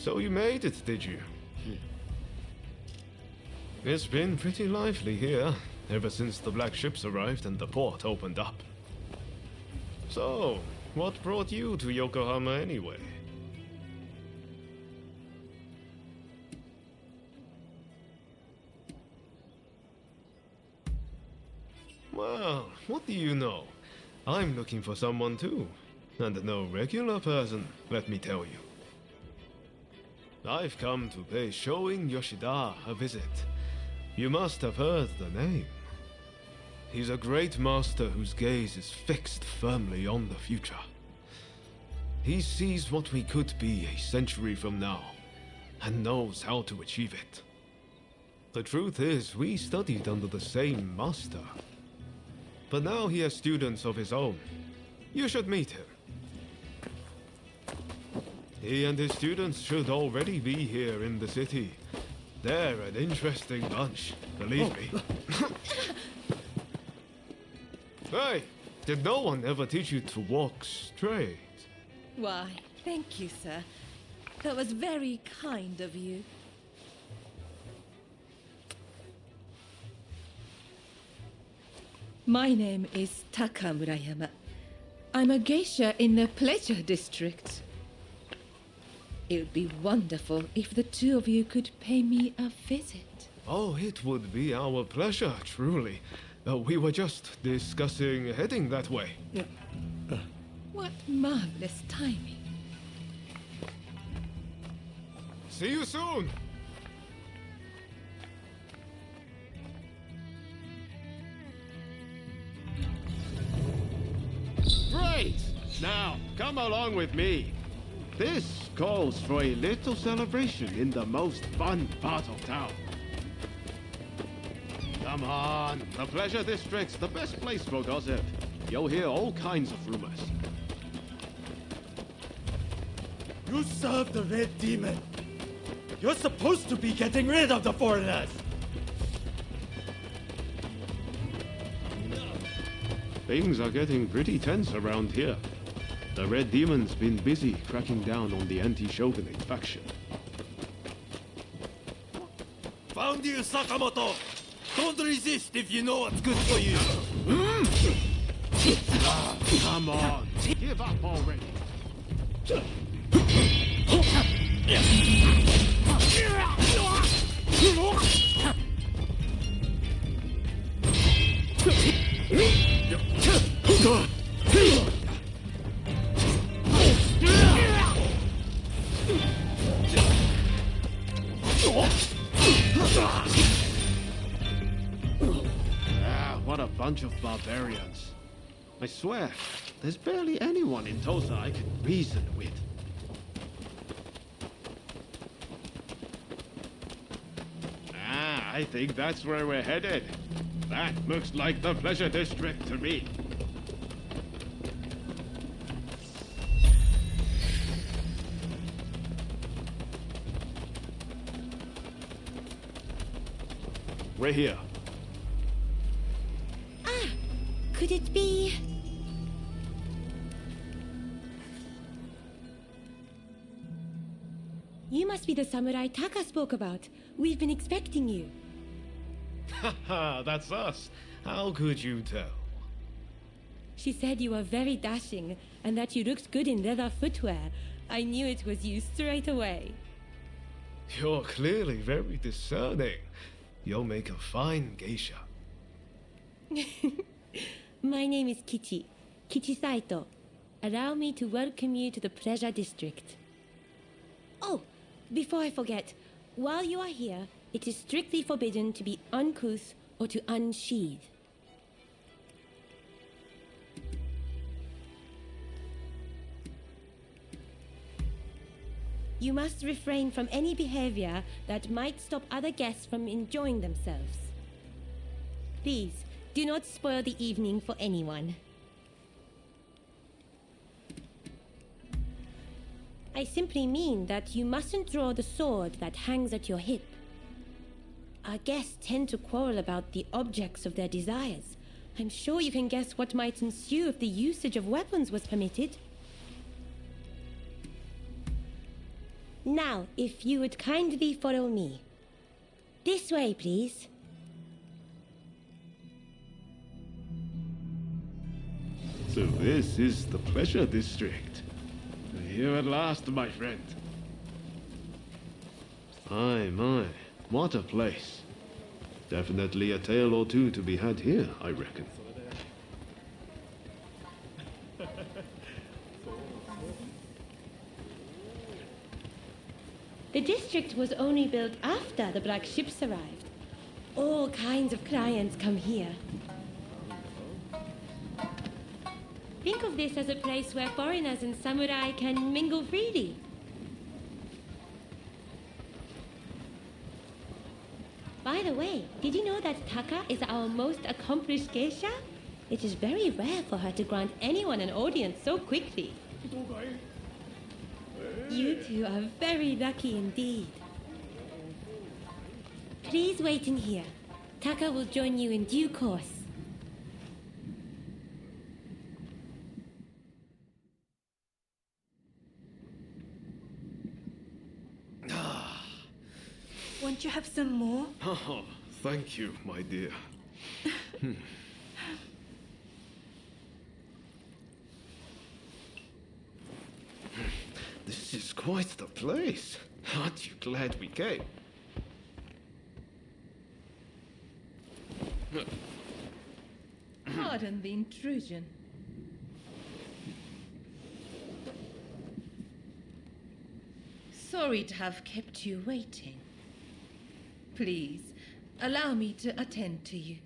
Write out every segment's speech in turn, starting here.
So you made it, did you? It's been pretty lively here, ever since the black ships arrived and the port opened up. So, what brought you to Yokohama anyway? Well, what do you know? I'm looking for someone too. And no regular person, let me tell you. I've come to pay Showing Yoshida a visit. You must have heard the name. He's a great master whose gaze is fixed firmly on the future. He sees what we could be a century from now, and knows how to achieve it. The truth is, we studied under the same master. But now he has students of his own. You should meet him. He and his students should already be here in the city. They're an interesting bunch, believe me. Hey, did no one ever teach you to walk straight? Why, thank you, sir. That was very kind of you. My name is Taka Murayama. I'm a geisha in the Pleasure District. It would be wonderful if the two of you could pay me a visit. Oh, it would be our pleasure, truly. We were just discussing heading that way. What marvelous timing. See you soon! Great! Now, come along with me. This calls for a little celebration in the most fun part of town. Come on, the Pleasure District's the best place for gossip. You'll hear all kinds of rumors. You serve the Red Demon. You're supposed to be getting rid of the foreigners. Things are getting pretty tense around here. The Red Demon's been busy cracking down on the anti-shogunate faction. Found you, Sakamoto. Don't resist if you know what's good for you. Come on, give up already. What a bunch of barbarians. I swear, there's barely anyone in Tosa I can reason with. I think that's where we're headed. That looks like the Pleasure District to me. We're here. Could it be? You must be the samurai Taka spoke about. We've been expecting you. Haha, that's us. How could you tell? She said you were very dashing and that you looked good in leather footwear. I knew it was you straight away. You're clearly very discerning. You'll make a fine geisha. My name is Kichi. Kichi Saito. Allow me to welcome you to the Pleasure District. Oh, before I forget, while you are here, it is strictly forbidden to be uncouth or to unsheathe. You must refrain from any behavior that might stop other guests from enjoying themselves. Please, do not spoil the evening for anyone. I simply mean that you mustn't draw the sword that hangs at your hip. Our guests tend to quarrel about the objects of their desires. I'm sure you can guess what might ensue if the usage of weapons was permitted. Now, if you would kindly follow me. This way, please. So this is the Pleasure District. Here at last, my friend. My, what a place. Definitely a tale or two to be had here, I reckon. The district was only built after the black ships arrived. All kinds of clients come here. Think of this as a place where foreigners and samurai can mingle freely. By the way, did you know that Taka is our most accomplished geisha? It is very rare for her to grant anyone an audience so quickly. You two are very lucky indeed. Please wait in here. Taka will join you in due course. Won't you have some more? Oh, thank you, my dear. This is quite the place. Aren't you glad we came? Pardon the intrusion. Sorry to have kept you waiting. Please, allow me to attend to you.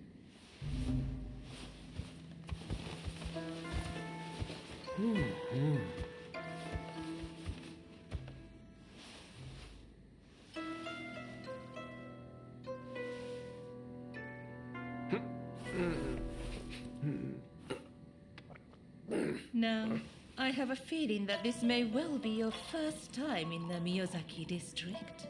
Now, I have a feeling that this may well be your first time in the Miyazaki district.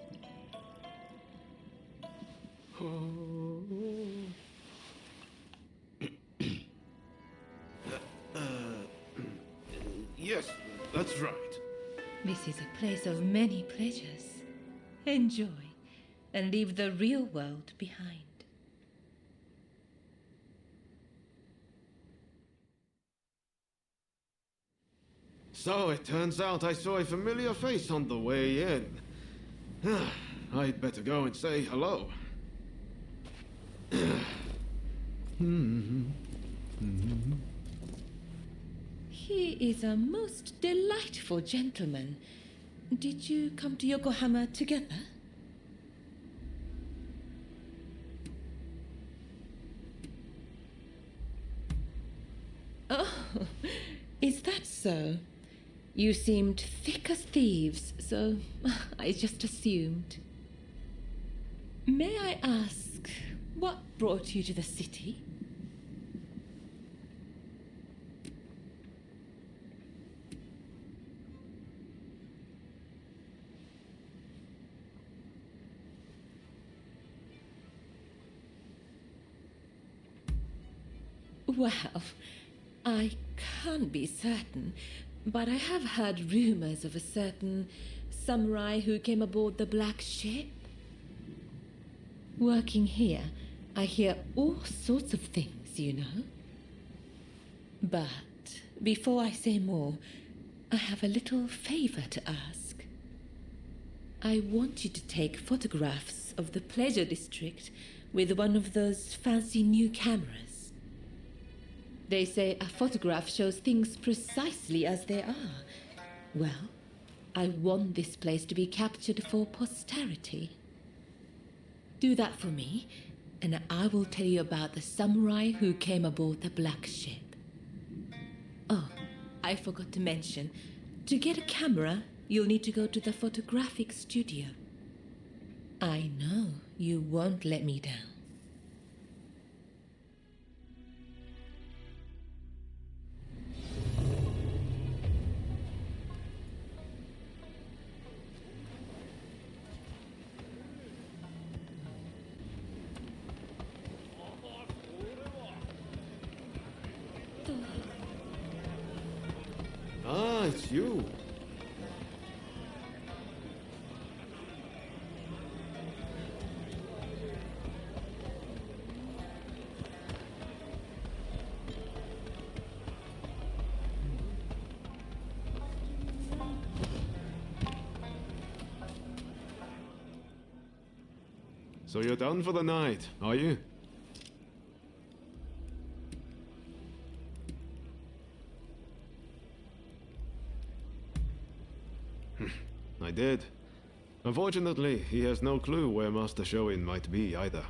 Yes, that's right. This is a place of many pleasures. Enjoy and leave the real world behind. So it turns out I saw a familiar face on the way in. I'd better go and say hello. He is a most delightful gentleman. Did you come to Yokohama together? Oh, is that so? You seemed thick as thieves, so I just assumed. May I ask, what brought you to the city? Well, I can't be certain, but I have heard rumors of a certain samurai who came aboard the black ship. Working here, I hear all sorts of things, you know. But before I say more, I have a little favor to ask. I want you to take photographs of the Pleasure District with one of those fancy new cameras. They say a photograph shows things precisely as they are. Well, I want this place to be captured for posterity. Do that for me, and I will tell you about the samurai who came aboard the black ship. Oh, I forgot to mention, to get a camera, you'll need to go to the photographic studio. I know you won't let me down. Ah, it's you. So you're done for the night, are you? I did. Unfortunately, he has no clue where Master Shoin might be either.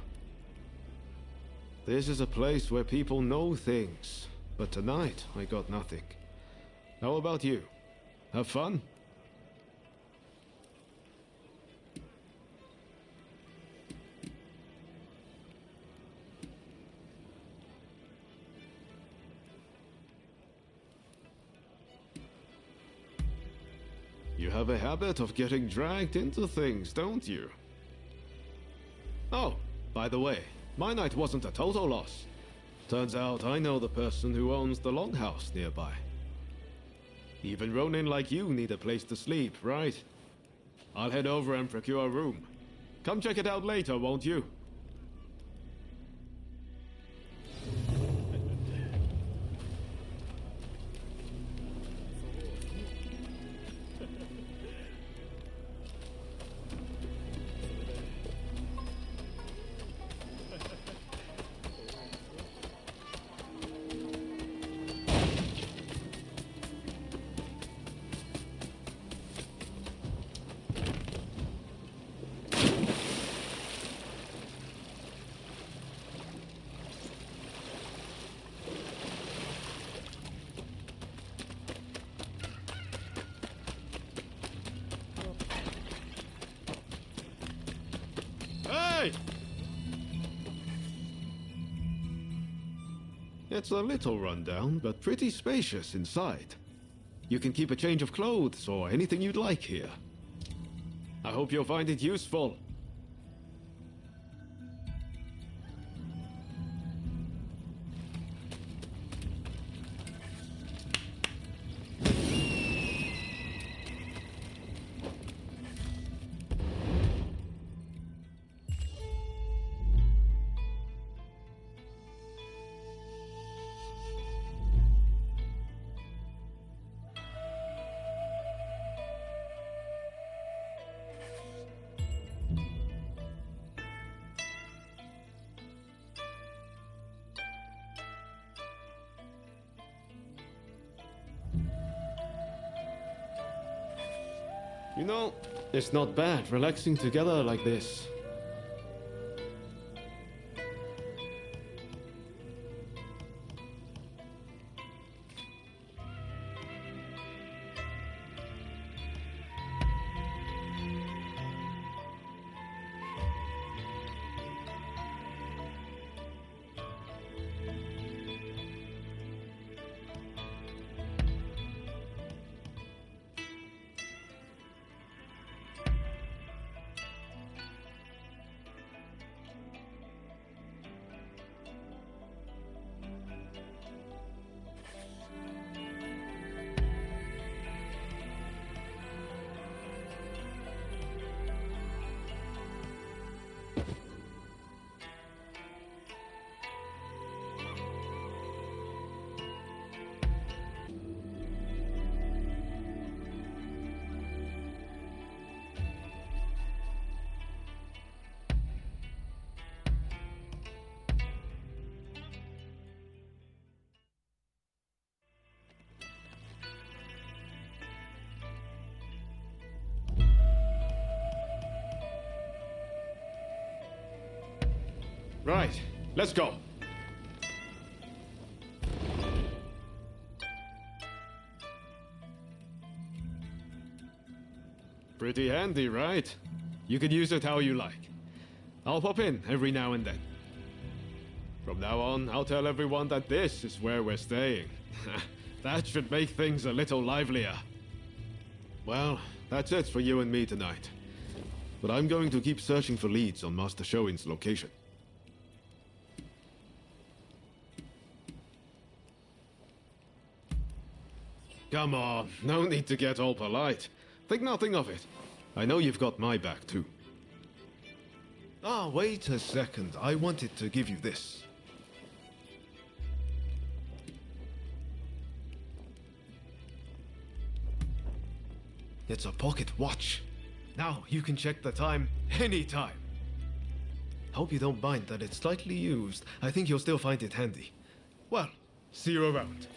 This is a place where people know things, but tonight I got nothing. How about you? Have fun? You have a habit of getting dragged into things, don't you? Oh, by the way, my night wasn't a total loss. Turns out I know the person who owns the longhouse nearby. Even Ronin like you need a place to sleep, right? I'll head over and procure a room. Come check it out later, won't you? Hey! It's a little rundown, but pretty spacious inside. You can keep a change of clothes or anything you'd like here. I hope you'll find it useful. You know, it's not bad relaxing together like this. Right, let's go. Pretty handy, right? You can use it how you like. I'll pop in every now and then. From now on, I'll tell everyone that this is where we're staying. That should make things a little livelier. Well, that's it for you and me tonight. But I'm going to keep searching for leads on Master Shoin's location. Come on, no need to get all polite. Think nothing of it. I know you've got my back too. Ah, wait a second. I wanted to give you this. It's a pocket watch. Now you can check the time anytime. Hope you don't mind that it's slightly used. I think you'll still find it handy. Well, see you around.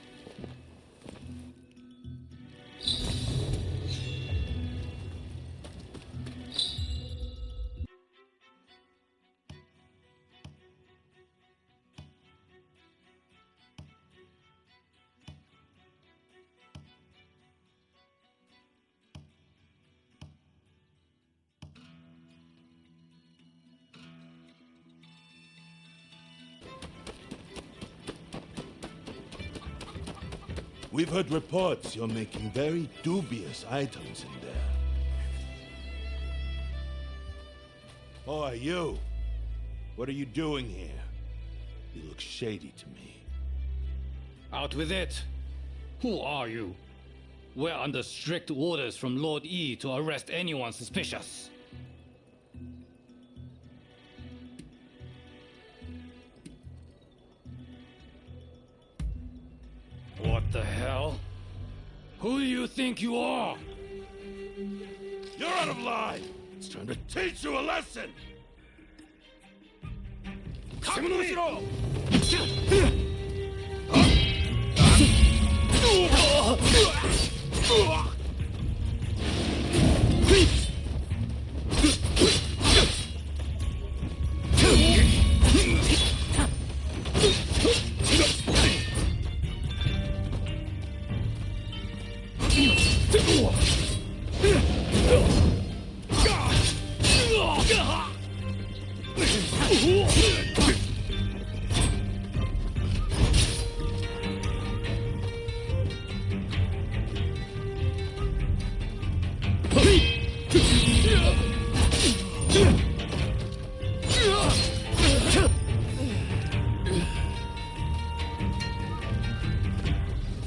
We've heard reports you're making very dubious items in there. Oh, you! What are you doing here? You look shady to me. Out with it! Who are you? We're under strict orders from Lord E to arrest anyone suspicious. What the hell? Who do you think you are? You're out of line! It's time to teach you a lesson! Come with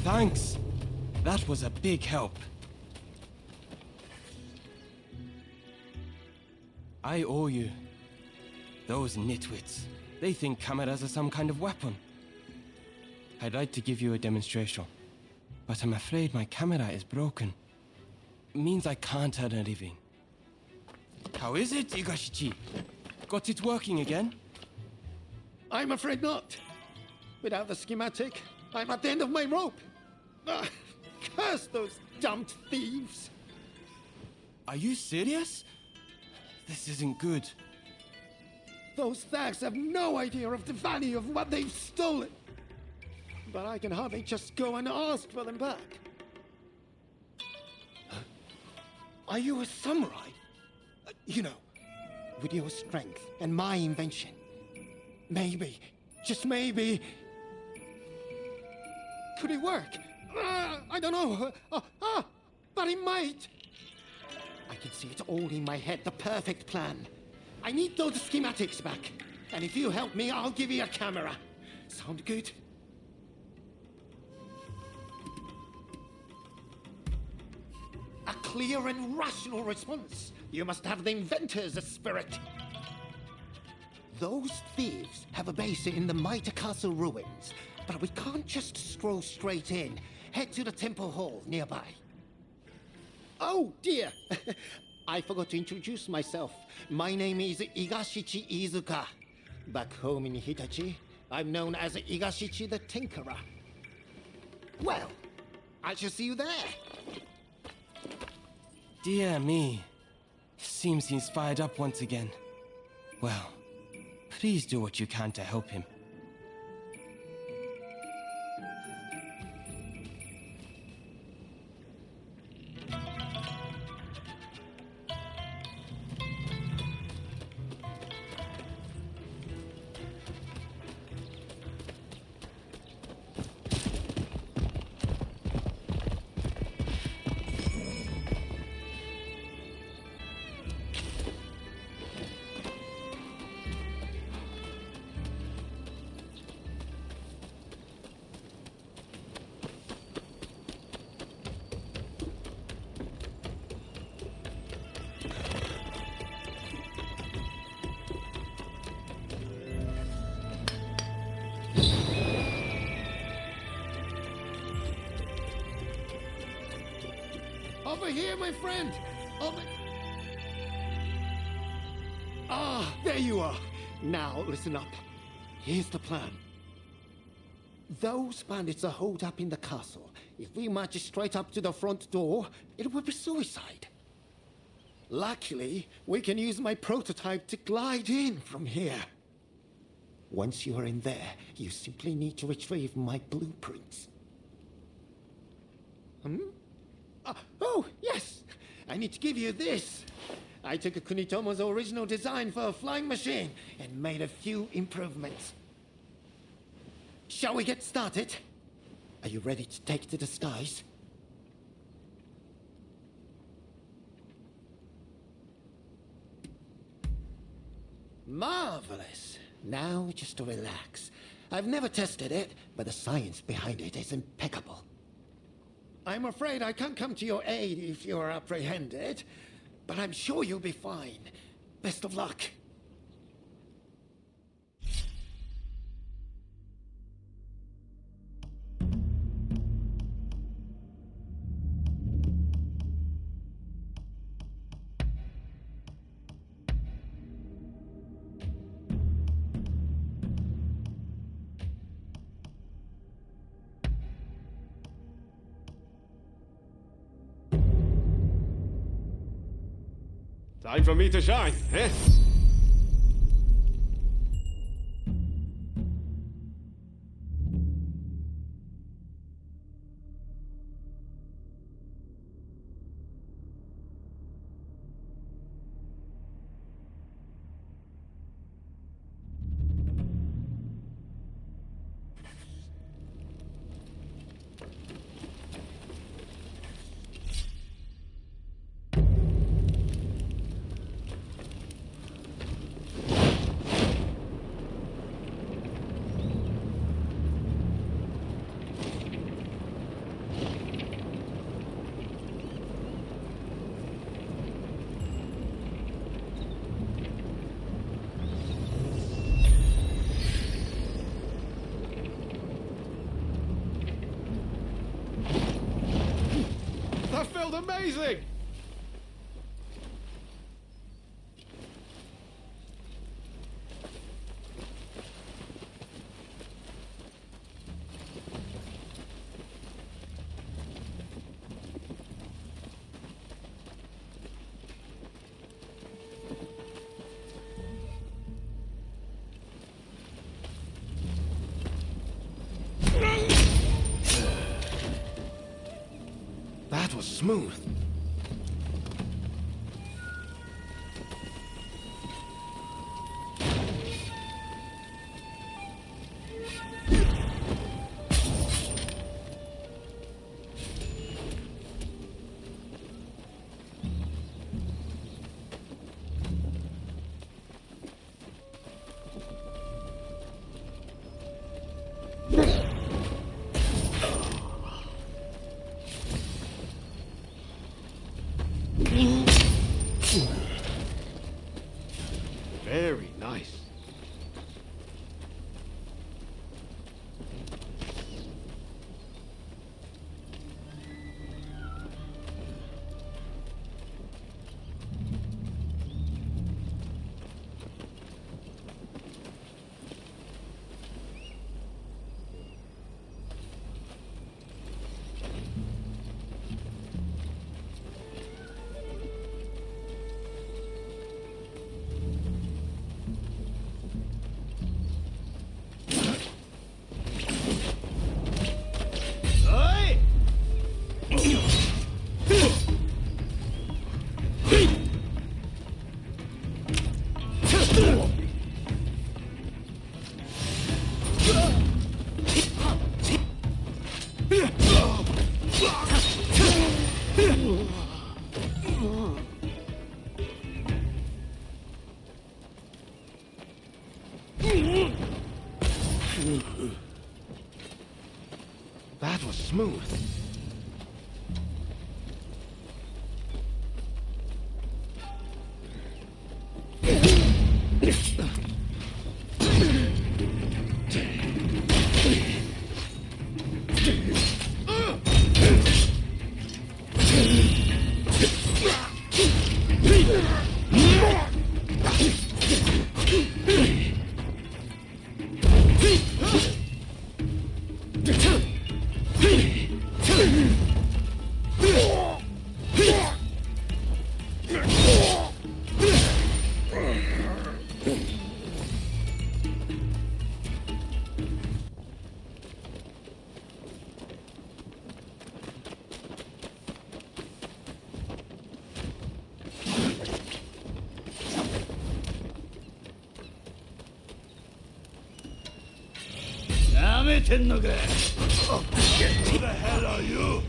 Thanks. That was a big help. I owe you. Those nitwits. They think cameras are some kind of weapon. I'd like to give you a demonstration, but I'm afraid my camera is broken. It means I can't earn a living. How is it, Igashichi? Got it working again? I'm afraid not. Without the schematic, I'm at the end of my rope. Curse those dumped thieves. Are you serious? This isn't good. Those thugs have no idea of the value of what they've stolen. But I can hardly just go and ask for them back. Are you a samurai? You know, with your strength and my invention. Maybe, just maybe... Could it work? I don't know. But it might. I can see it all in my head, the perfect plan. I need those schematics back. And if you help me, I'll give you a camera. Sound good? A clear and rational response. You must have the inventor's spirit. Those thieves have a base in the Mitre Castle ruins, but we can't just stroll straight in. Head to the temple hall nearby. Oh dear! I forgot to introduce myself. My name is Igashichi Iizuka. Back home in Hitachi, I'm known as Igashichi the Tinkerer. Well, I shall see you there. Dear me. Seems he's fired up once again. Well, please do what you can to help him. Over here, my friend! Over... Ah, there you are! Now, listen up. Here's the plan. Those bandits are holed up in the castle. If we march straight up to the front door, it would be suicide. Luckily, we can use my prototype to glide in from here. Once you are in there, you simply need to retrieve my blueprints. Oh, yes! I need to give you this. I took Kunitomo's original design for a flying machine and made a few improvements. Shall we get started? Are you ready to take to the skies? Marvelous. Now just to relax. I've never tested it, but the science behind it is impeccable. I'm afraid I can't come to your aid if you're apprehended, but I'm sure you'll be fine. Best of luck. Time for me to shine, eh? That felt amazing! That was smooth. Very nice. That was smooth. めてんのか。Who the hell are you?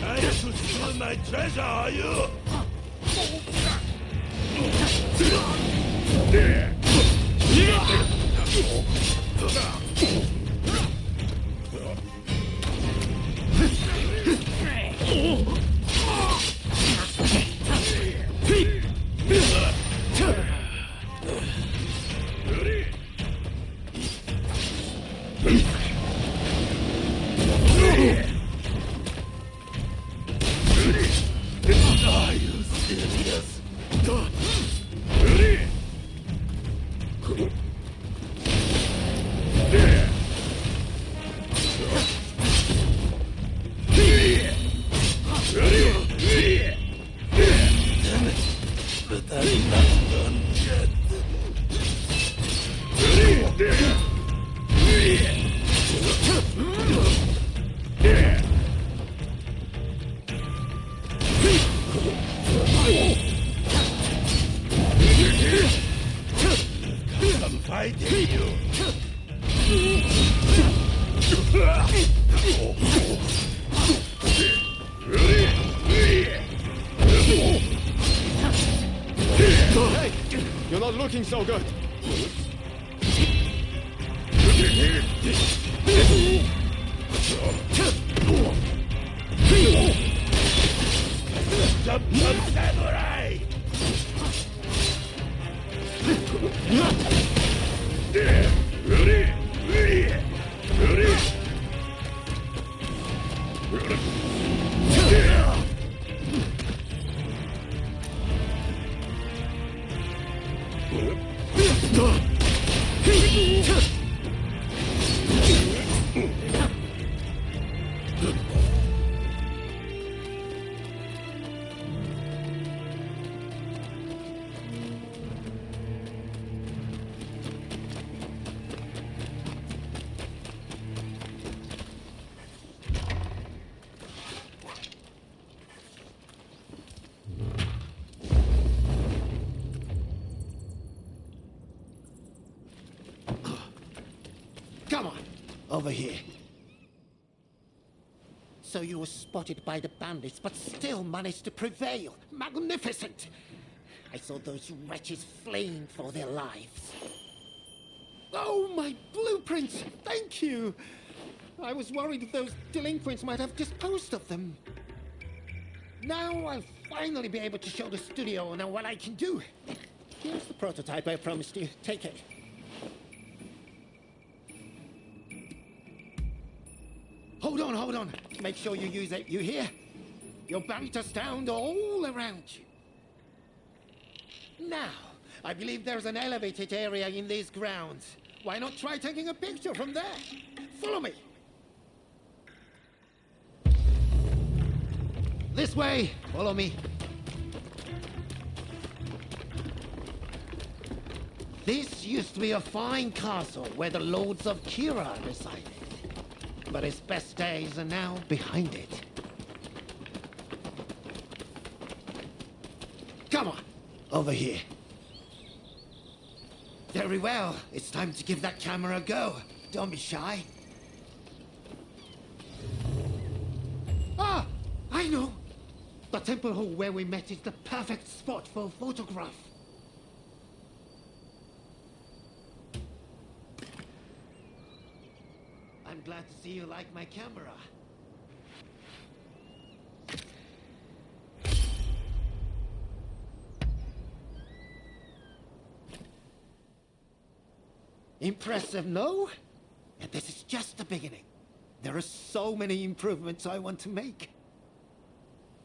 Trying to steal my treasure, are you? Are you serious? Damn it, but I'm not done yet. I'm fighting you. Hey! You're not looking so good. Jump, samurai! Come on, over here. So you were spotted by the bandits, but still managed to prevail. Magnificent! I saw those wretches fleeing for their lives. Oh, my blueprints! Thank you! I was worried those delinquents might have disposed of them. Now I'll finally be able to show the studio now what I can do. Here's the prototype I promised you. Take it. Hold on, hold on. Make sure you use it. You hear? You're bound to sound all around you. Now, I believe there's an elevated area in these grounds. Why not try taking a picture from there? Follow me. This way. Follow me. This used to be a fine castle where the lords of Kira resided. But its best days are now behind it. Come on, over here. Very well, it's time to give that camera a go. Don't be shy. Ah, I know. The temple hall where we met is the perfect spot for a photograph. I'm glad to see you like my camera. Impressive, no? And this is just the beginning. There are so many improvements I want to make.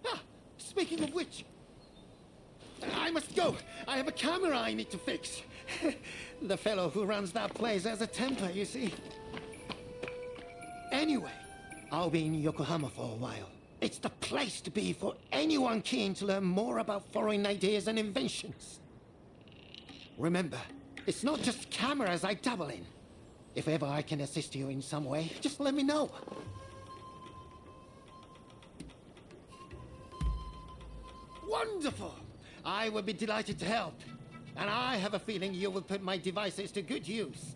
Ah, speaking of which, I must go. I have a camera I need to fix. The fellow who runs that place has a temper, you see. Anyway, I'll be in Yokohama for a while. It's the place to be for anyone keen to learn more about foreign ideas and inventions. Remember, it's not just cameras I dabble in. If ever I can assist you in some way, just let me know. Wonderful! I would be delighted to help. And I have a feeling you will put my devices to good use.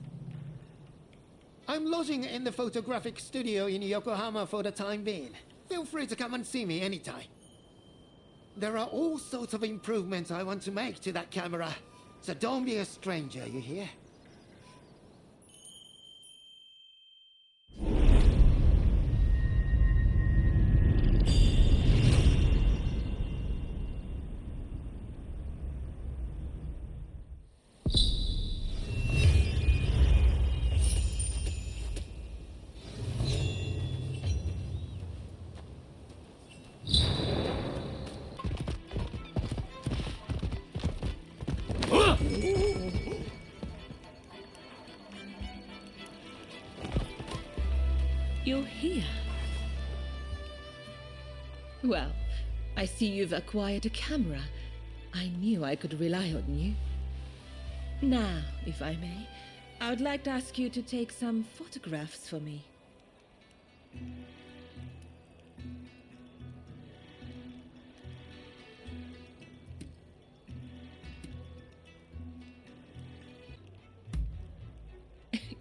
I'm lodging in the photographic studio in Yokohama for the time being. Feel free to come and see me anytime. There are all sorts of improvements I want to make to that camera, so don't be a stranger, you hear? You're here. Well, I see you've acquired a camera. I knew I could rely on you. Now, if I may, I would like to ask you to take some photographs for me.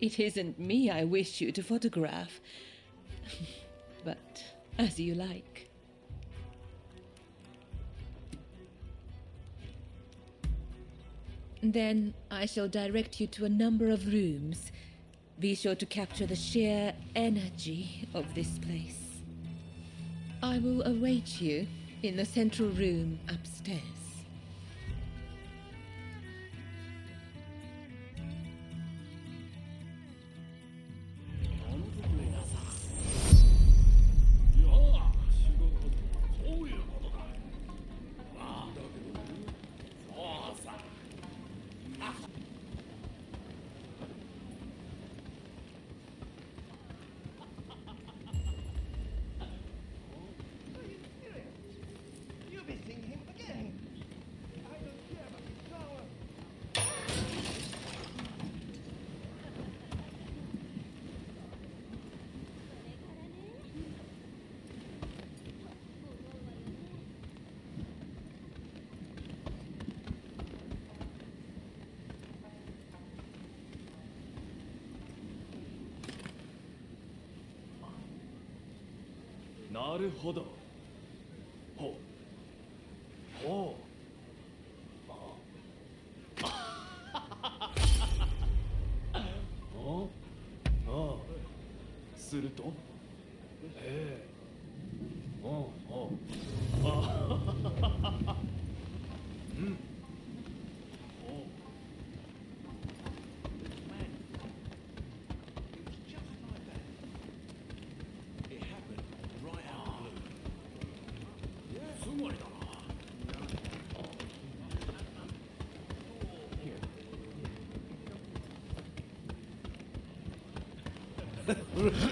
It isn't me I wish you to photograph. But as you like. Then I shall direct you to a number of rooms. Be sure to capture the sheer energy of this place. I will await you in the central room upstairs.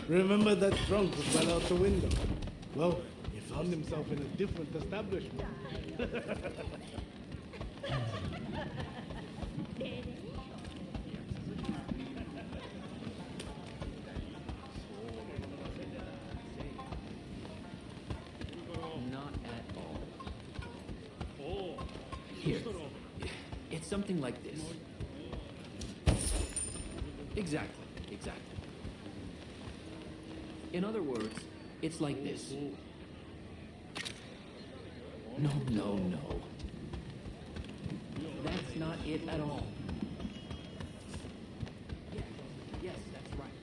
Remember that drunk who fell out the window? Well, he found himself in a different establishment. Not at all. Here. It's something like this. Exactly. In other words, it's like this. No. That's not it at all. Yes, that's right.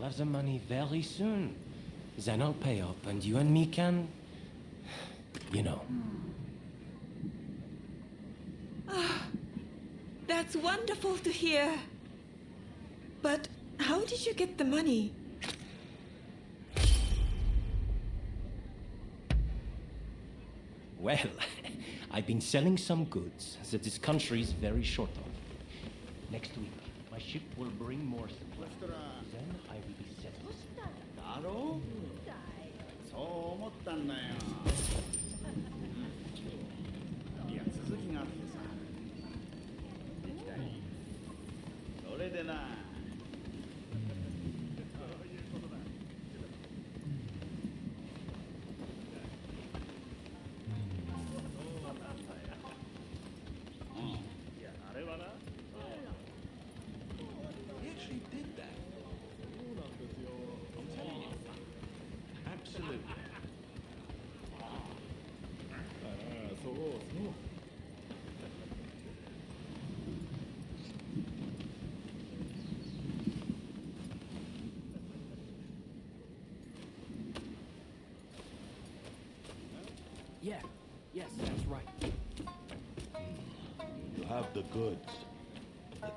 have the money very soon. Then I'll pay up, and you and me can... You know. That's wonderful to hear. But how did you get the money? Well, I've been selling some goods that this country is very short of. Next week, my ship will bring more supplies. Then I will be settled. だろうそう思ったんだよいや続きがあってさ行きたいそれでないやあれはな He actually did that. I'm telling you. Absolutely. そうそう Yeah. Yes, that's right. You have the goods. But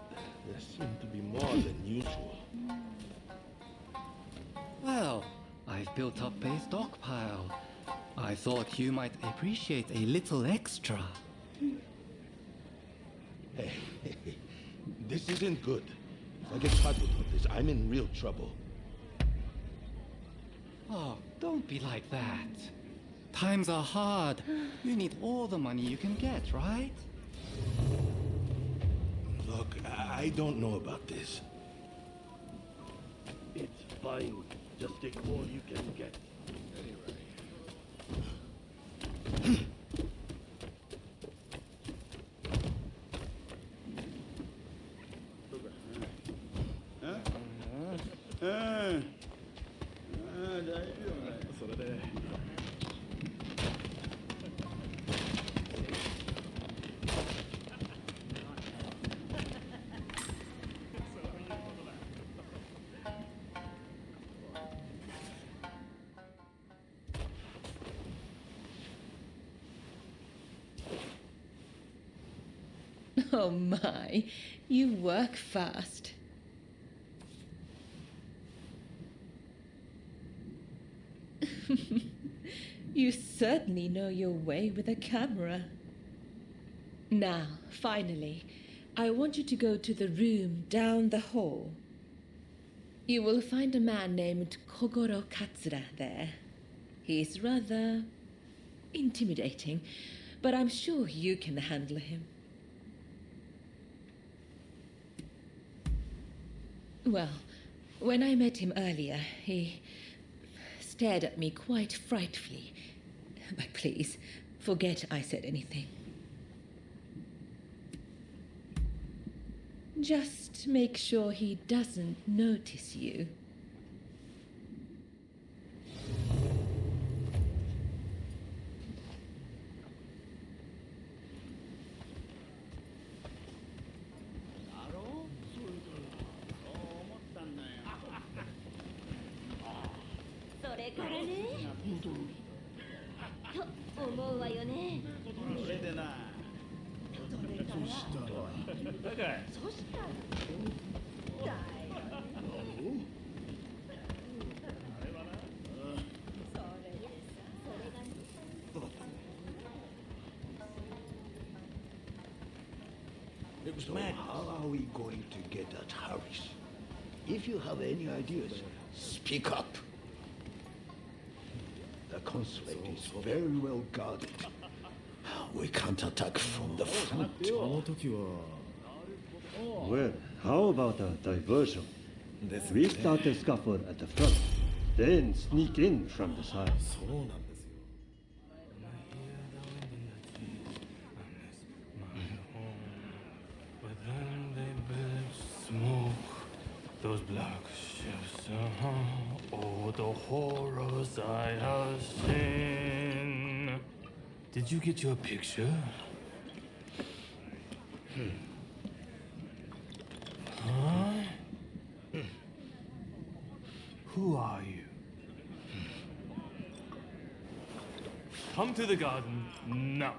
there seem to be more than usual. Well, I've built up a stockpile. I thought you might appreciate a little extra. Hey, this isn't good. If I get caught with all this, I'm in real trouble. Oh, don't be like that. Times are hard. You need all the money you can get, right? Look, I don't know about this. It's fine. Just take all you can get. Oh my, you work fast. You certainly know your way with a camera. Now, finally, I want you to go to the room down the hall. You will find a man named Kogoro Katsura there. He's rather intimidating, but I'm sure you can handle him. Well, when I met him earlier, he stared at me quite frightfully. But please, forget I said anything. Just make sure he doesn't notice you. So how are we going to get at Harris? If you have any ideas, speak up. The consulate is very well guarded. We can't attack from the front. Well, how about a diversion? We start a scuffle at the front, then sneak in from the side. Those black ships, oh, the horrors I have seen. Did you get your picture? Huh? Who are you? Come to the garden now.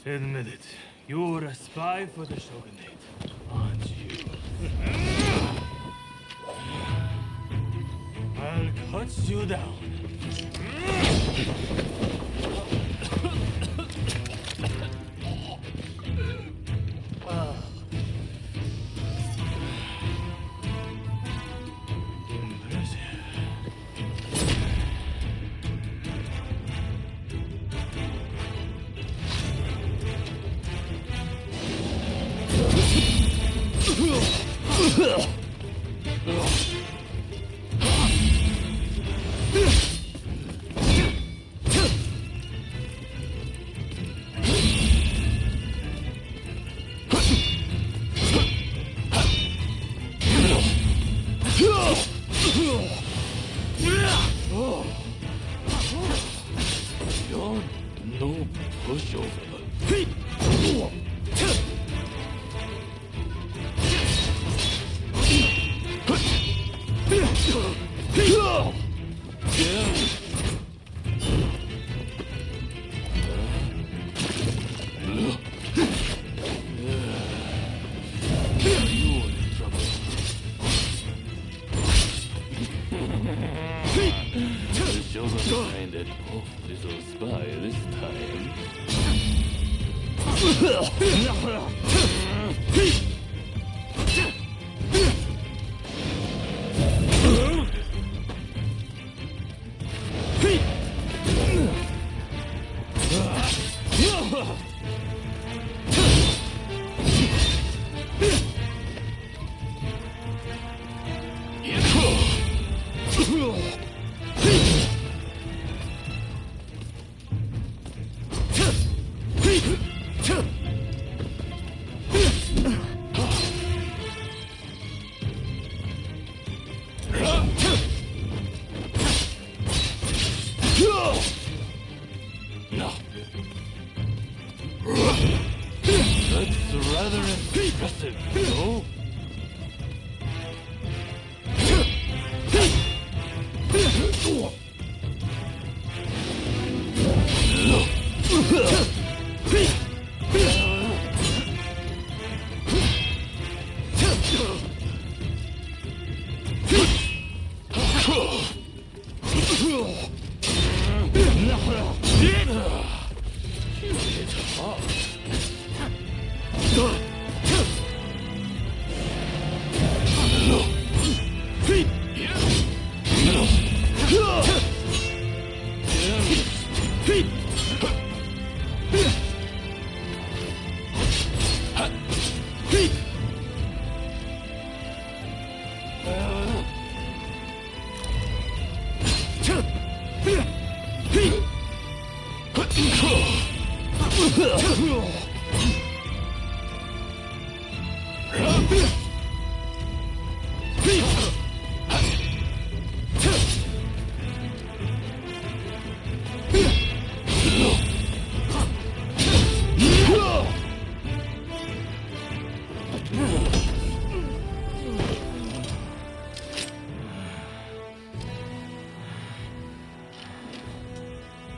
Admit it, you're a spy for the shogunate, aren't you? I'll cut you down. You're no pushover. The shogun minded little spy this time. No. That's rather impressive, no? It's hard.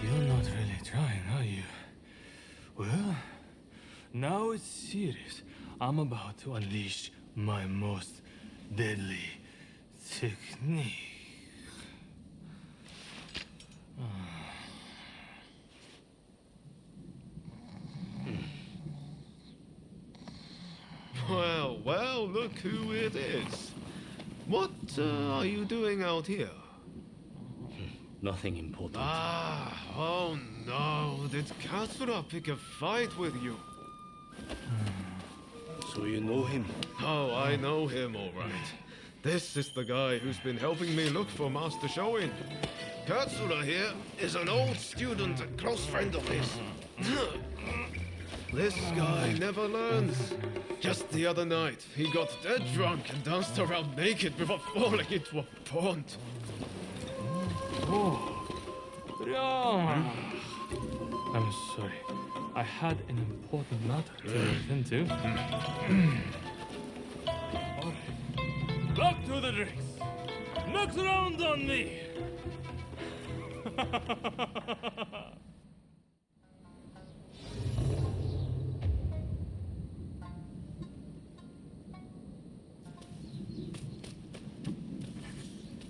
You're not really trying, are you? Well, now it's serious. I'm about to unleash my most deadly technique. Well, well, look who it is. What are you doing out here? Nothing important. Ah, oh no. Did Katsura pick a fight with you? So you know him? Oh, I know him all right. This is the guy who's been helping me look for Master Shoin. Katsura here is an old student and close friend of his. This guy never learns. Just the other night, he got dead drunk and danced around naked before falling into a pond. Oh, I'm sorry. I had an important matter to attend to. Alright. Back to the drinks. Next round on me.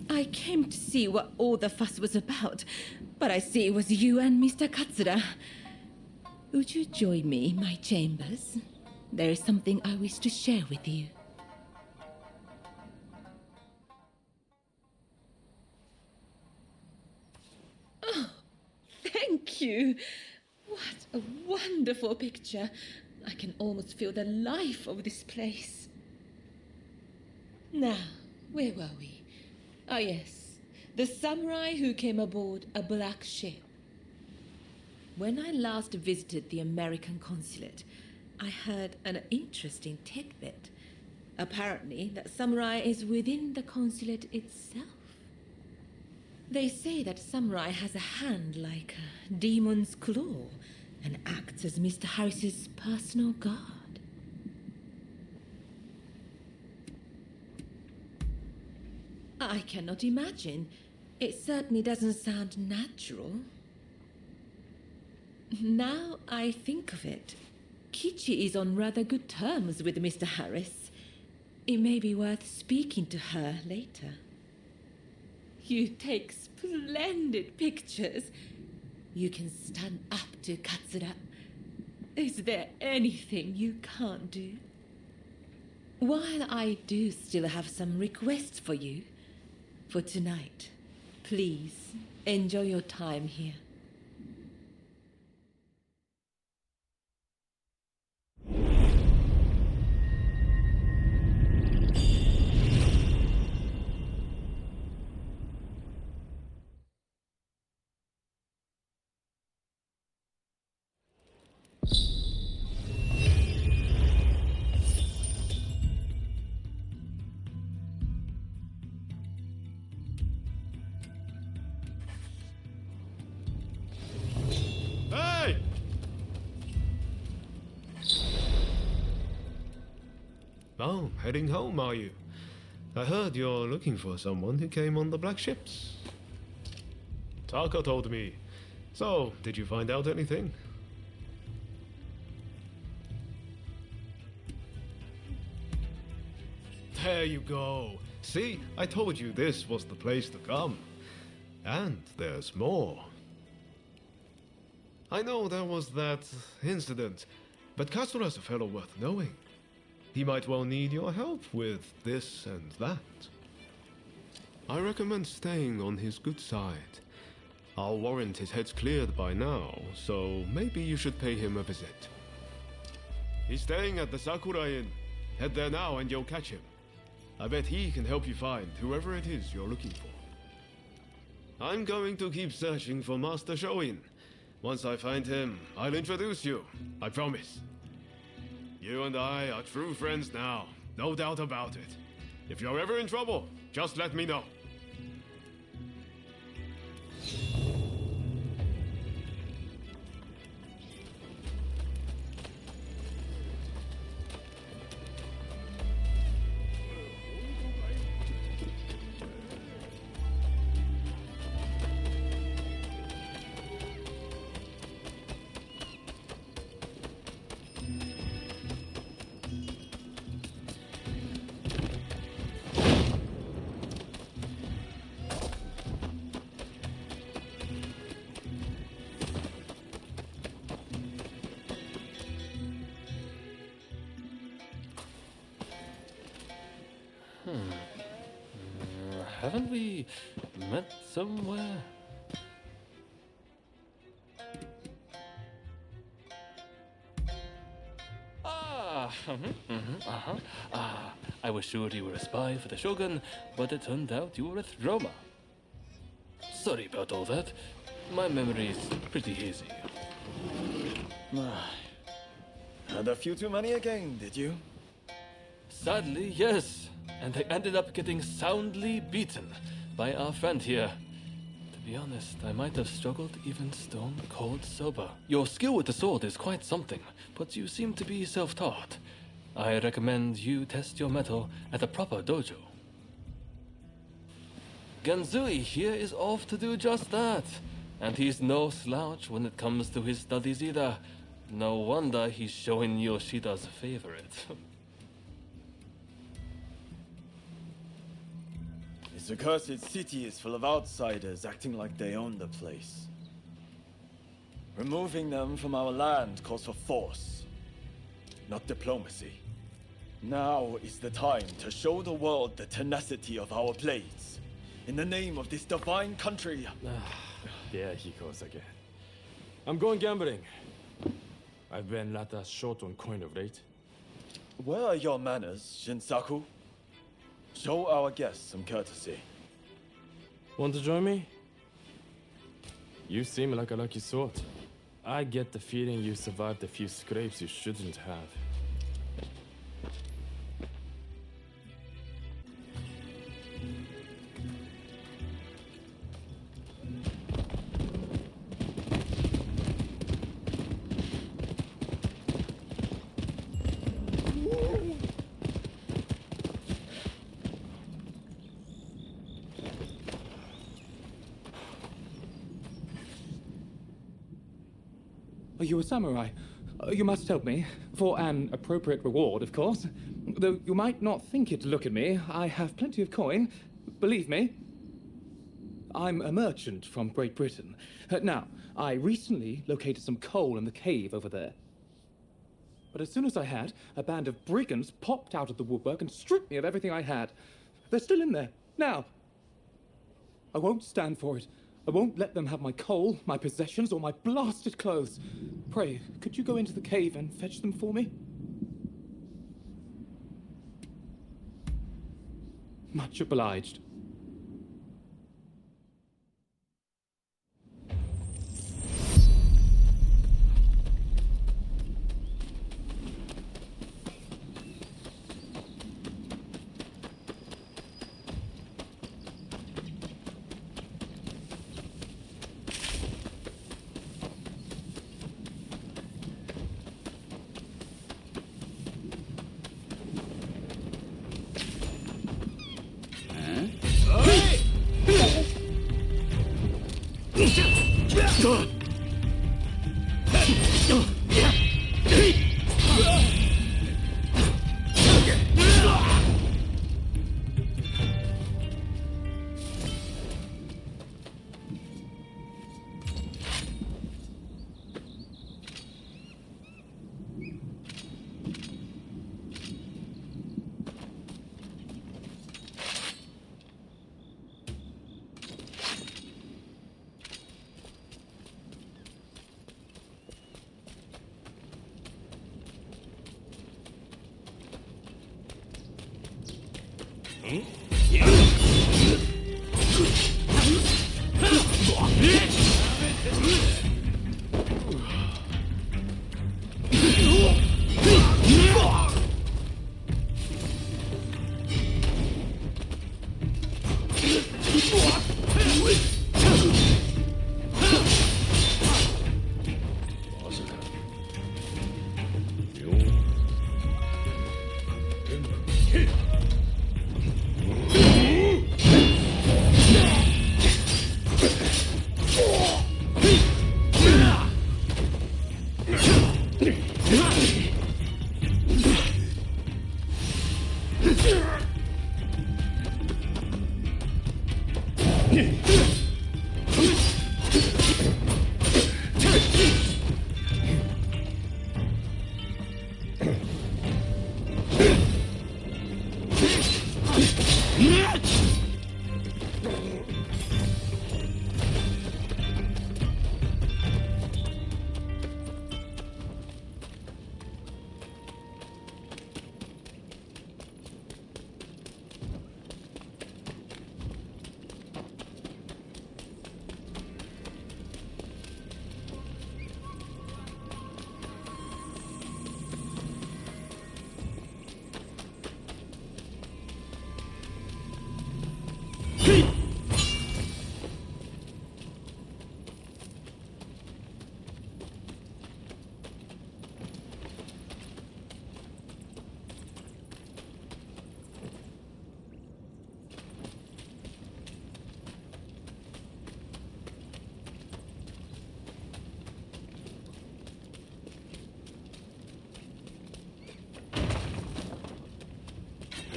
I came to see what all the fuss was about, but I see it was you and Mr. Katsura. Would you join me in my chambers? There is something I wish to share with you. Oh, thank you. What a wonderful picture. I can almost feel the life of this place. Now, where were we? Ah, yes, the samurai who came aboard a black ship. When I last visited the American consulate, I heard an interesting tidbit. Apparently, that samurai is within the consulate itself. They say that samurai has a hand like a demon's claw and acts as Mr. Harris's personal guard. I cannot imagine. It certainly doesn't sound natural. Now I think of it, Kichi is on rather good terms with Mr. Harris. It may be worth speaking to her later. You take splendid pictures. You can stand up to Katsura. Is there anything you can't do? While I do still have some requests for you, for tonight, please enjoy your time here. Hey! Oh, heading home, are you? I heard you're looking for someone who came on the black ships. Taka told me. So, did you find out anything? There you go. See, I told you this was the place to come. And there's more. I know there was that incident, but Katsura's a fellow worth knowing. He might well need your help with this and that. I recommend staying on his good side. I'll warrant his head's cleared by now, so maybe you should pay him a visit. He's staying at the Sakura Inn. Head there now and you'll catch him. I bet he can help you find whoever it is you're looking for. I'm going to keep searching for Master Shoin. Once I find him, I'll introduce you. I promise. You and I are true friends now. No doubt about it. If you're ever in trouble, just let me know. Haven't we met somewhere? I was sure you were a spy for the Shogun, but it turned out you were a Throma. Sorry about all that. My memory is pretty hazy. Had a few too many again, did you? Sadly, yes. And I ended up getting soundly beaten by our friend here. be honest, I might have struggled even stone cold sober. Your skill with the sword is quite something, but you seem to be self-taught. I recommend you test your mettle at a proper dojo. Genzui here is off to do just that, and he's no slouch when it comes to his studies either. No wonder he's showing Yoshida's favorite. This accursed city is full of outsiders acting like they own the place. Removing them from our land calls for force, not diplomacy. Now is the time to show the world the tenacity of our blades. In the name of this divine country. There he goes again. I'm going gambling. I've been rather short on coin of late. Where are your manners, Shinsaku? Show our guests some courtesy. Want to join me? You seem like a lucky sort. I get the feeling you survived a few scrapes you shouldn't have. Are you a samurai? You must help me. For an appropriate reward, of course. Though you might not think it to look at me, I have plenty of coin. Believe me. I'm a merchant from Great Britain. Now, I recently located some coal in the cave over there. But as soon as I had, a band of brigands popped out of the woodwork and stripped me of everything I had. They're still in there, now. I won't stand for it. I won't let them have my coal, my possessions, or my blasted clothes. Pray, could you go into the cave and fetch them for me? Much obliged.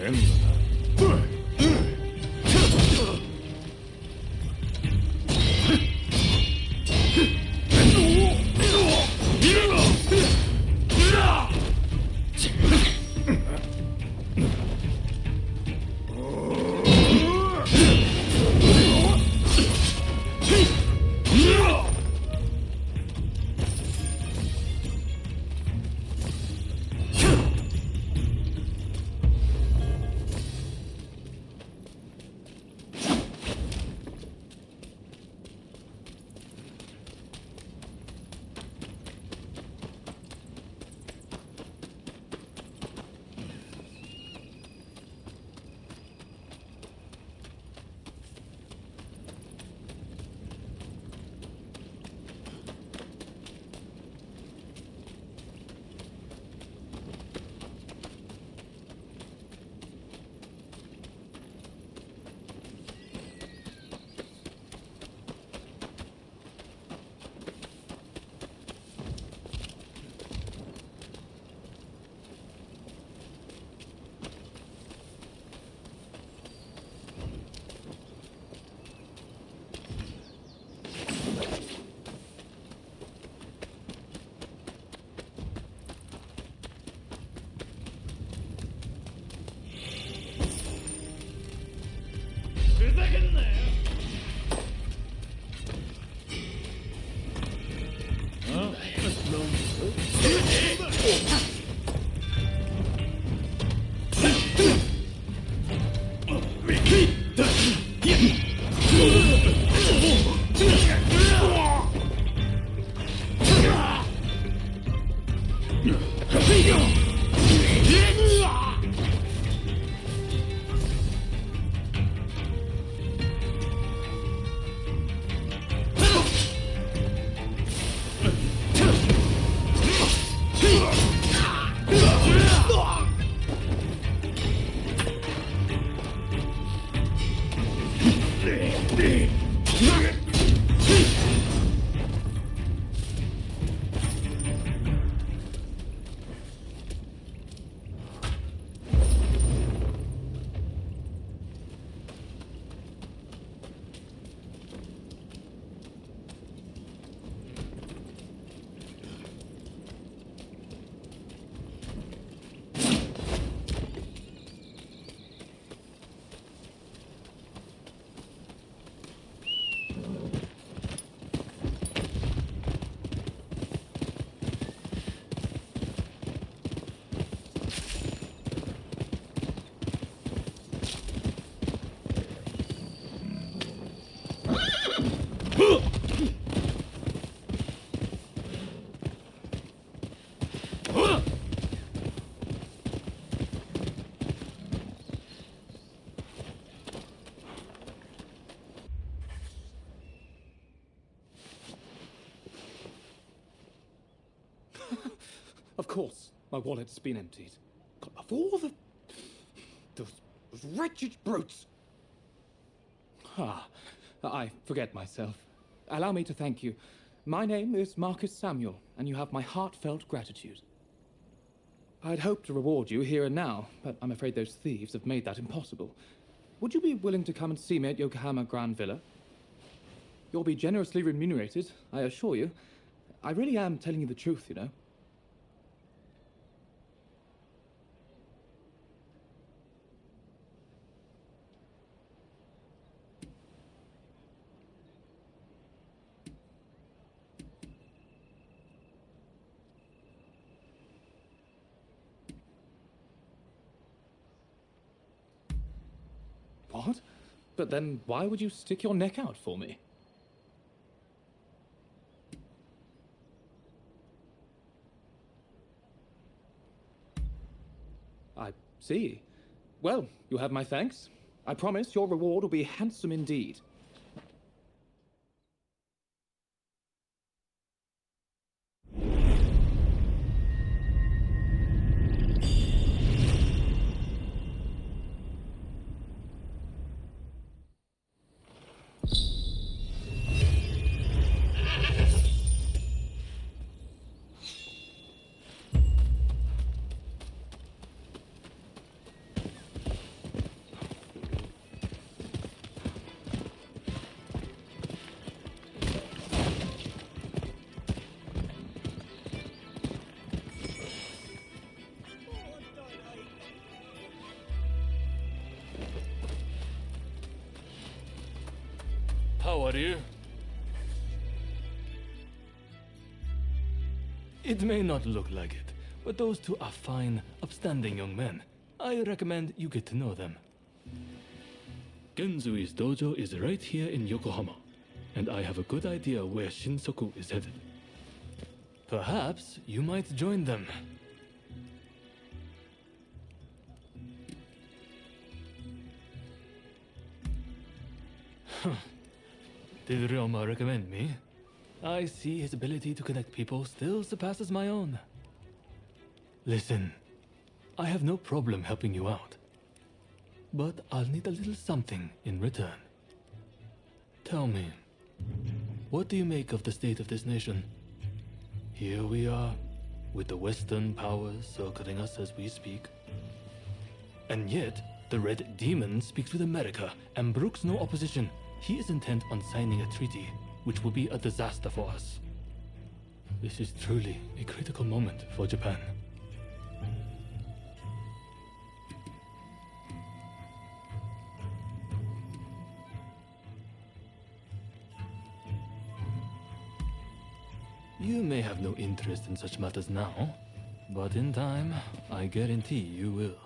変だな。Of course, my wallet's been emptied. Of all those wretched brutes! I forget myself. Allow me to thank you. My name is Marcus Samuel, and you have my heartfelt gratitude. I'd hoped to reward you here and now, but I'm afraid those thieves have made that impossible. Would you be willing to come and see me at Yokohama Grand Villa? You'll be generously remunerated, I assure you. I really am telling you the truth, you know. What? But then why would you stick your neck out for me? I see. Well, you have my thanks. I promise your reward will be handsome indeed. How are you? It may not look like it, but those two are fine, upstanding young men. I recommend you get to know them. Genzui's dojo is right here in Yokohama, and I have a good idea where Shinsoku is headed. Perhaps you might join them. Did Ryoma recommend me? I see his ability to connect people still surpasses my own. Listen, I have no problem helping you out, but I'll need a little something in return. Tell me, what do you make of the state of this nation? Here we are, with the Western powers circling us as we speak. And yet, the Red Demon speaks with America and brooks no opposition. He is intent on signing a treaty, which will be a disaster for us. This is truly a critical moment for Japan. You may have no interest in such matters now, but in time, I guarantee you will.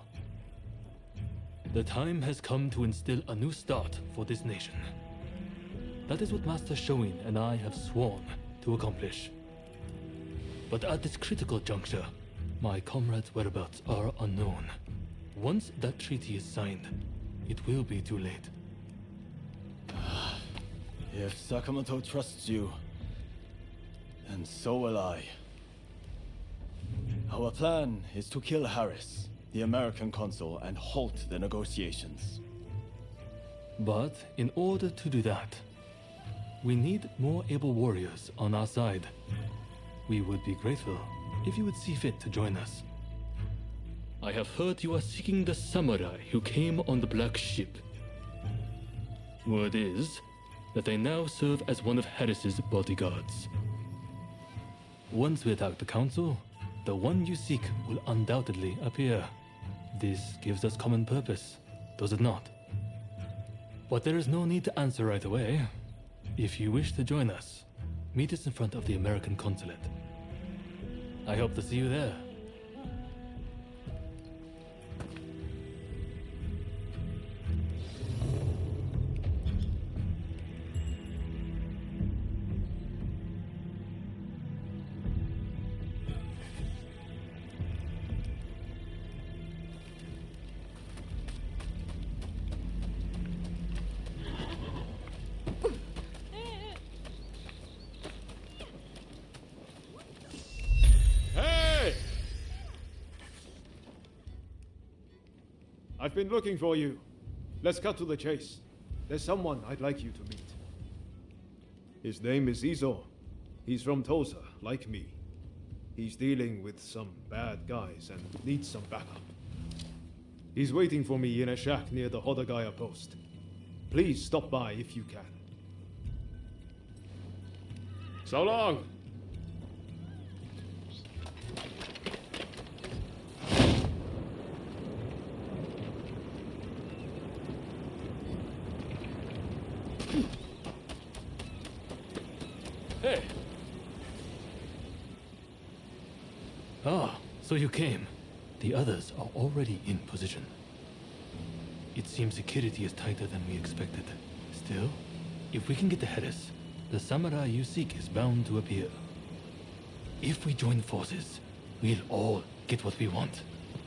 The time has come to instill a new start for this nation. That is what Master Shoin and I have sworn to accomplish. But at this critical juncture, my comrades' whereabouts are unknown. Once that treaty is signed, it will be too late. If Sakamoto trusts you, and so will I. Our plan is to kill Harris, the American consul, and halt the negotiations. But in order to do that, we need more able warriors on our side. We would be grateful if you would see fit to join us. I have heard you are seeking the samurai who came on the black ship. Word is that they now serve as one of Harris's bodyguards. Once we attack the council, the one you seek will undoubtedly appear. This gives us common purpose, does it not? But there is no need to answer right away. If you wish to join us, meet us in front of the American consulate. I hope to see you there. I've been looking for you. Let's cut to the chase. There's someone I'd like you to meet. His name is Izo. He's from Tosa, like me. He's dealing with some bad guys and needs some backup. He's waiting for me in a shack near the Hodagaya post. Please stop by if you can. So long! Hey! Ah, so you came. The others are already in position. It seems security is tighter than we expected. Still, if we can get to Harris, the samurai you seek is bound to appear. If we join forces, we'll all get what we want.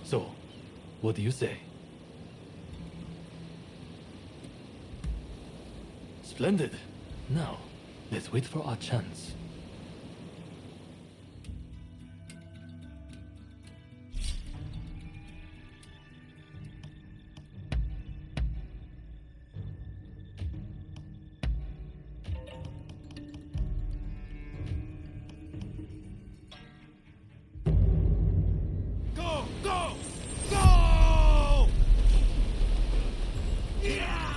So, what do you say? Splendid. Now, let's wait for our chance. Go! Go! Go! Yeah!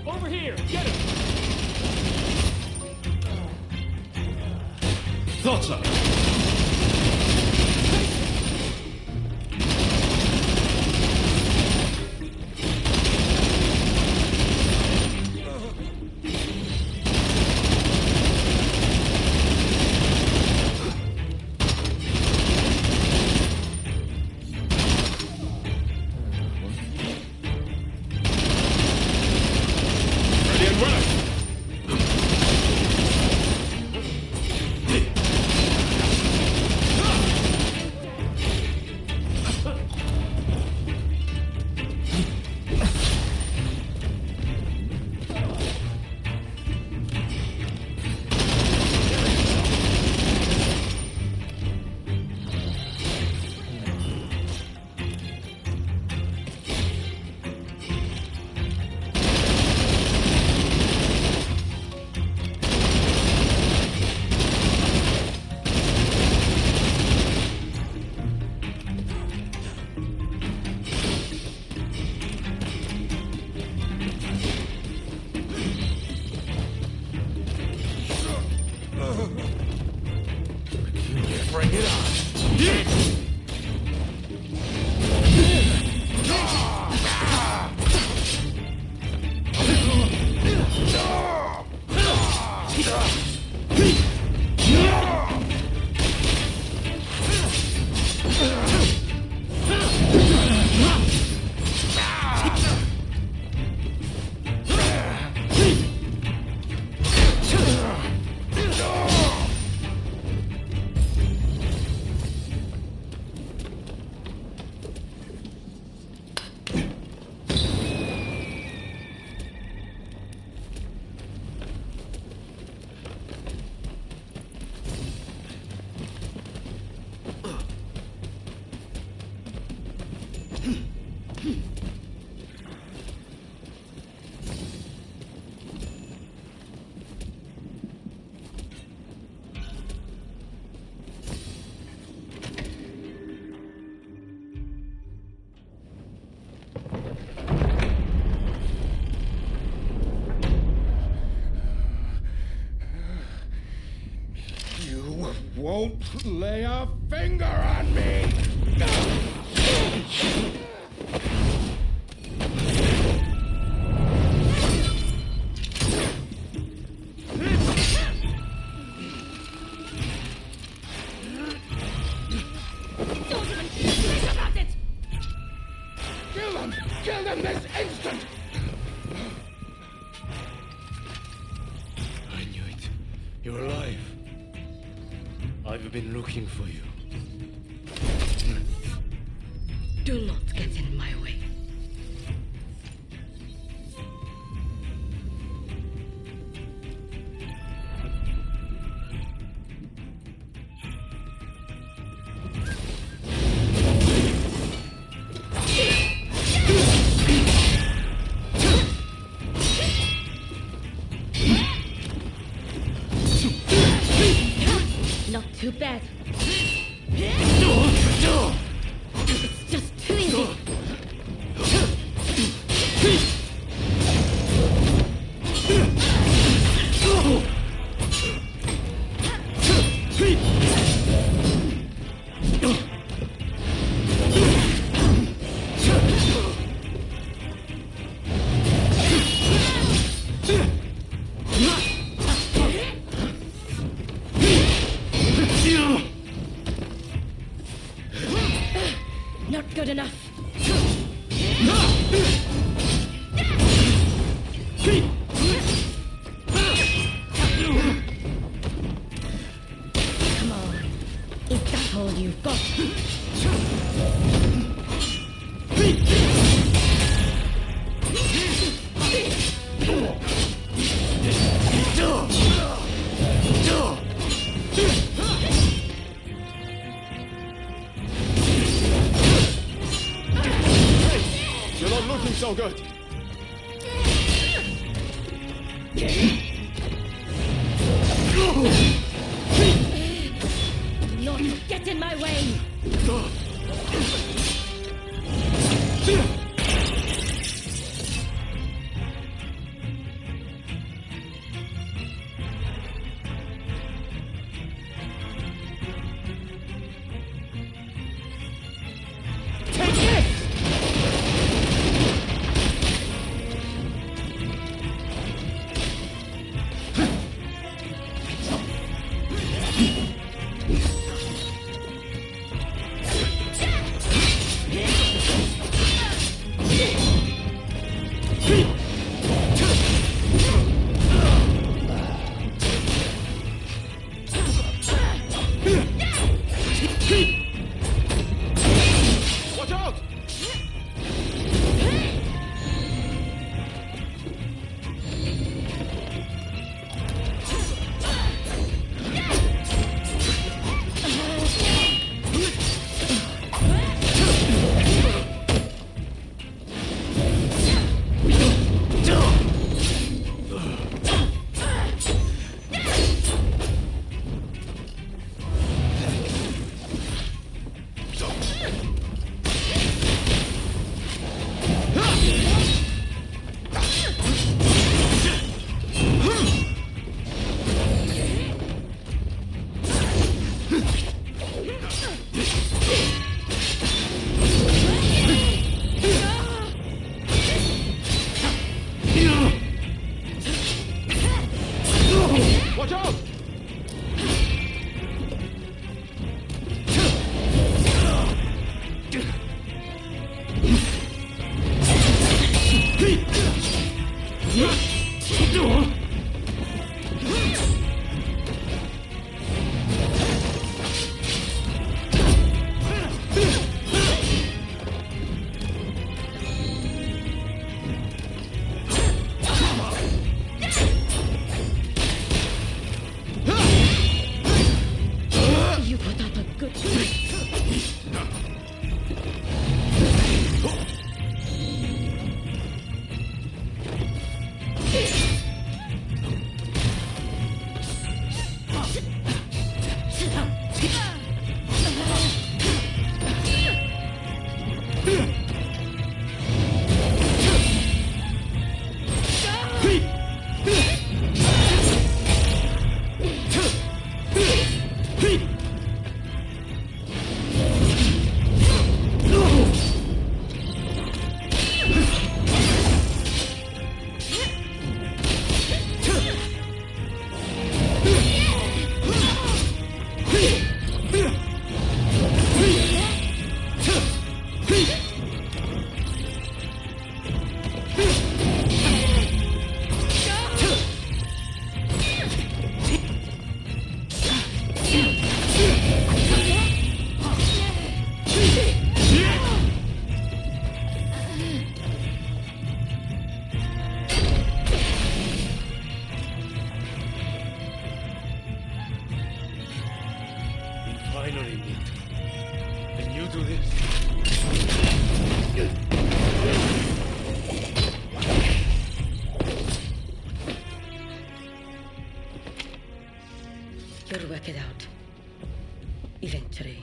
Over here! Get him! Thought so. Ready and running. Bring it on. You won't lay a finger on me! Don't even think about it! Kill them! Kill them this instant! I knew it. You're alive. I've been looking for you. Do not get in my way. Not too bad. It's just too easy. you've got. You're not looking so good. Not get in my way! Watch out! Watch out! You put up a good fight. Finally meet. Can you do this? You'll work it out. Eventually.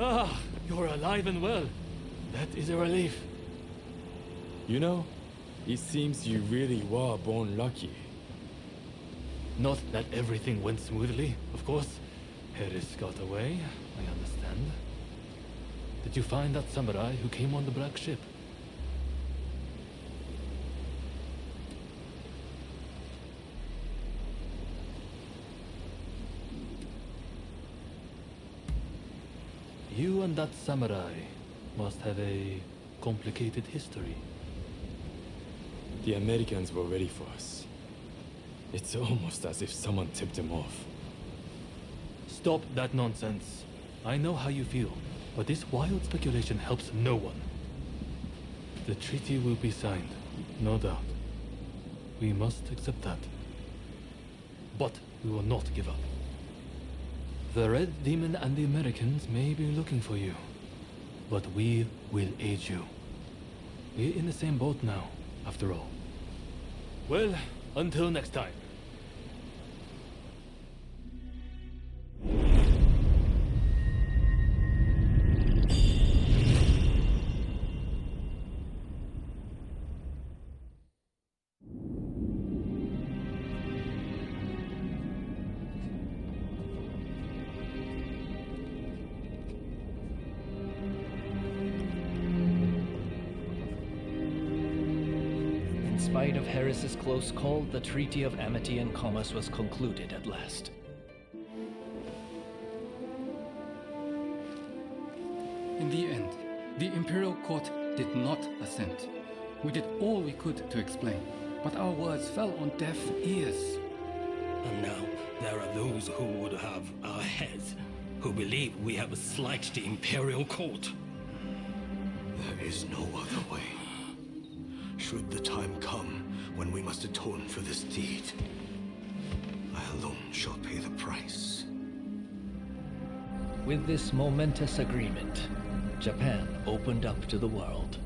Ah, you're alive and well. That is a relief. You know, it seems you really were born lucky. Not that everything went smoothly, of course. Harris got away, I understand. Did you find that samurai who came on the black ship? You and that samurai must have a complicated history. The Americans were ready for us. It's almost as if someone tipped them off. Stop that nonsense. I know how you feel, but this wild speculation helps no one. The treaty will be signed, no doubt. We must accept that. But we will not give up. The Red Demon and the Americans may be looking for you, but we will aid you. We're in the same boat now, after all. Well, until next time. In spite of Harris's close call, the Treaty of Amity and Commerce was concluded at last. In the end, the Imperial Court did not assent. We did all we could to explain, but our words fell on deaf ears. And now, there are those who would have our heads, who believe we have slighted the Imperial Court. There is no other way. Should the time come when we must atone for this deed, I alone shall pay the price. With this momentous agreement, Japan opened up to the world.